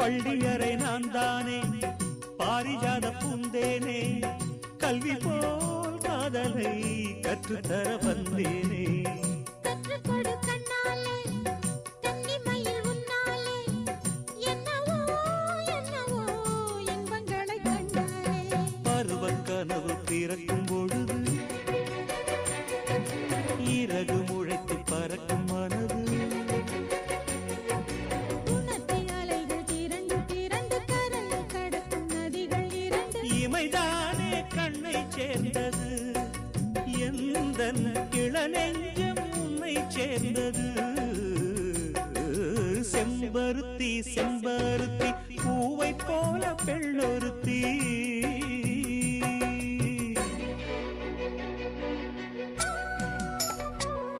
பள்ளியறை நான் தானே பாரிஜாத பூந்தேனே கல்வி போல் காதலை கற்றுத்தர வந்தேனே கற்றுக்கொடு கண்ணாலே கன்னிமயில் உன்னாலே என்னவோ என்னவோ இன்பங்களை கண்டாலே பருவக் கனவு பிறக்கும் பொழுது இறகு முளைத்து பறக்கும் மனது இமைதானே கண்ணை சேர்ந்தது எந்தன் இளநெஞ்சம் உன்னை சேர்ந்தது செம்பருத்தி செம்பருத்தி பூவை போல பெண்ணொருத்தி